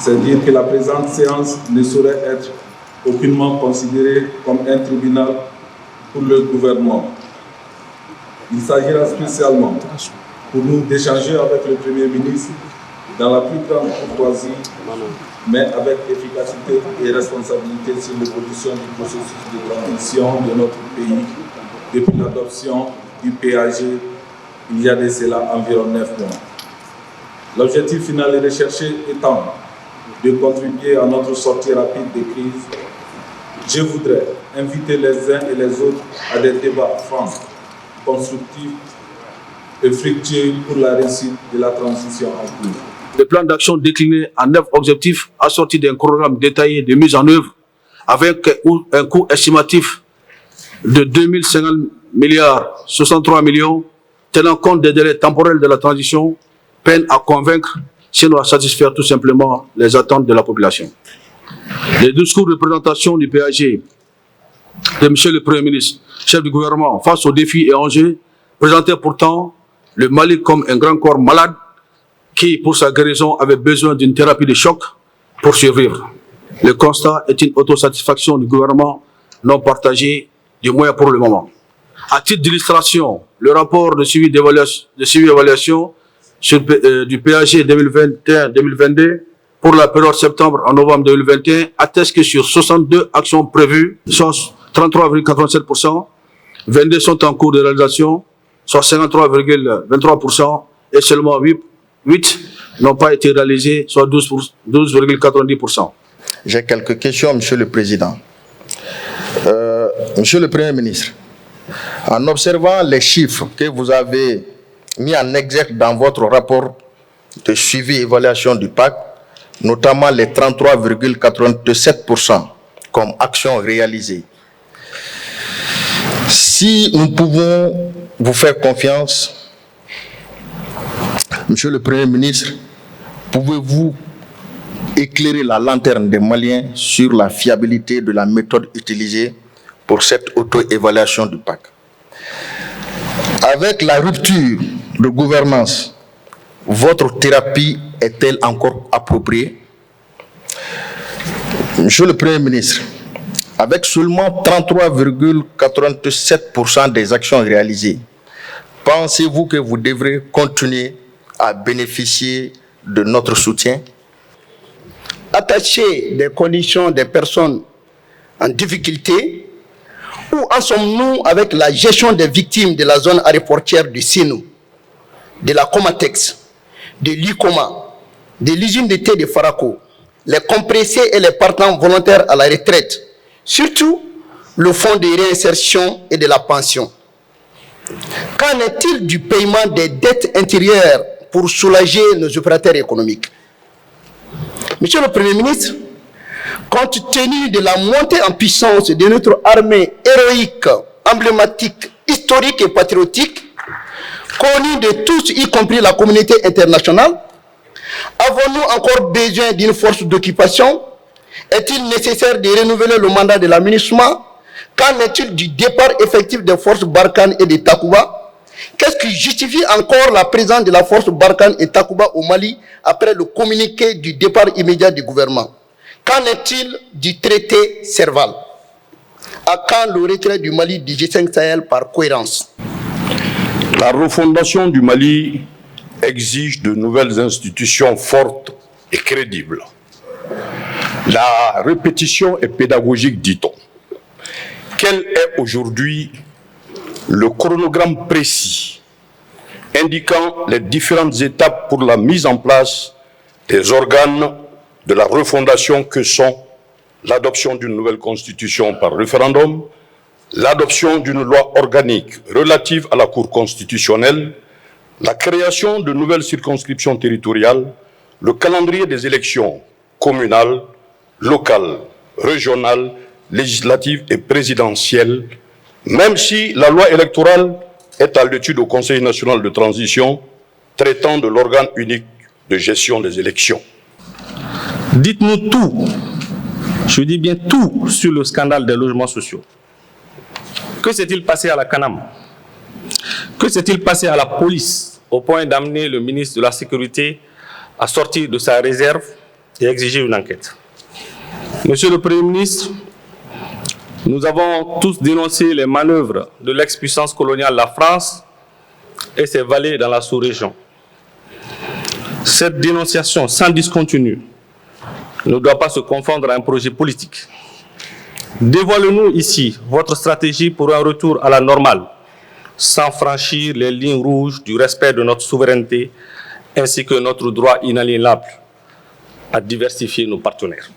C'est dire que la présente séance ne saurait être aucunement considérée comme un tribunal pour le gouvernement. Il s'agira spécialement pour nous d'échanger avec le Premier ministre dans la plus grande courtoisie, mais avec efficacité et responsabilité sur l'évolution du processus de transition de notre pays depuis l'adoption du PAG il y a de cela environ 9 mois. L'objectif final est recherché étant de contribuer à notre sortie rapide des crises. Je voudrais inviter les uns et les autres à des débats francs, constructifs et fructueux pour la réussite de la transition en cours. Le plan d'action décliné en 9 objectifs assorti d'un programme détaillé de mise en œuvre avec un coût estimatif de 2050 milliards 63 millions, tenant compte des délais temporels de la transition, peine à convaincre, sinon à satisfaire tout simplement les attentes de la population. Les discours de présentation du PAG de M. le Premier ministre, chef du gouvernement, face aux défis et enjeux, présentait pourtant le Mali comme un grand corps malade qui, pour sa guérison, avait besoin d'une thérapie de choc pour survivre. Le constat est une autosatisfaction du gouvernement non partagée, du moins pour le moment. À titre d'illustration, le rapport de suivi évaluation du PAG 2021-2022 pour la période septembre à novembre 2021 atteste que sur 62 actions prévues, soit 33,87%, 22 sont en cours de réalisation, soit 53,23%, et seulement 8 n'ont pas été réalisées, soit 12,90%. J'ai quelques questions, Monsieur le Président. Monsieur le Premier ministre, en observant les chiffres que vous avez mis en exergue dans votre rapport de suivi et évaluation du pacte, notamment les 33,87% comme actions réalisées, si nous pouvons vous faire confiance, Monsieur le Premier ministre, pouvez-vous éclairer la lanterne des Maliens sur la fiabilité de la méthode utilisée pour cette auto-évaluation du pacte? Avec la rupture de gouvernance, votre thérapie est-elle encore appropriée? Monsieur le Premier ministre, avec seulement 33,87% des actions réalisées, pensez-vous que vous devrez continuer à bénéficier de notre soutien? Attacher des conditions des personnes en difficulté, où en sommes-nous avec la gestion des victimes de la zone aéroportière du Sénou, de la Comatex, de l'ICOMA, de l'usine de thé de Faraco, les compressés et les partants volontaires à la retraite, surtout le fonds de réinsertion et de la pension? Qu'en est-il du paiement des dettes intérieures pour soulager nos opérateurs économiques? Monsieur le Premier ministre, compte tenu de la montée en puissance de notre armée héroïque, emblématique, historique et patriotique, connue de tous, y compris la communauté internationale, avons-nous encore besoin d'une force d'occupation? Est-il nécessaire de renouveler le mandat de l'aménagement? Qu'en est-il du départ effectif des forces Barkhane et de Takuba? Qu'est-ce qui justifie encore la présence de la force Barkhane et Takuba au Mali après le communiqué du départ immédiat du gouvernement? Qu'en est-il du traité Serval? À quand le retrait du Mali du G5 Sahel par cohérence? La refondation du Mali exige de nouvelles institutions fortes et crédibles. La répétition est pédagogique, dit-on. Quel est aujourd'hui le chronogramme précis indiquant les différentes étapes pour la mise en place des organes de la refondation que sont l'adoption d'une nouvelle constitution par référendum, l'adoption d'une loi organique relative à la Cour constitutionnelle, la création de nouvelles circonscriptions territoriales, le calendrier des élections communales, locales, régionales, législatives et présidentielles, même si la loi électorale est à l'étude au Conseil national de transition traitant de l'organe unique de gestion des élections. Dites-nous tout, je dis bien tout, sur le scandale des logements sociaux. Que s'est-il passé à la CANAM? Que s'est-il passé à la police au point d'amener le ministre de la Sécurité à sortir de sa réserve et exiger une enquête. Monsieur le Premier ministre, nous avons tous dénoncé les manœuvres de l'ex-puissance coloniale, la France, et ses valets dans la sous-région. Cette dénonciation sans discontinu ne doit pas se confondre à un projet politique. Dévoilez-nous ici votre stratégie pour un retour à la normale, sans franchir les lignes rouges du respect de notre souveraineté ainsi que notre droit inaliénable à diversifier nos partenaires.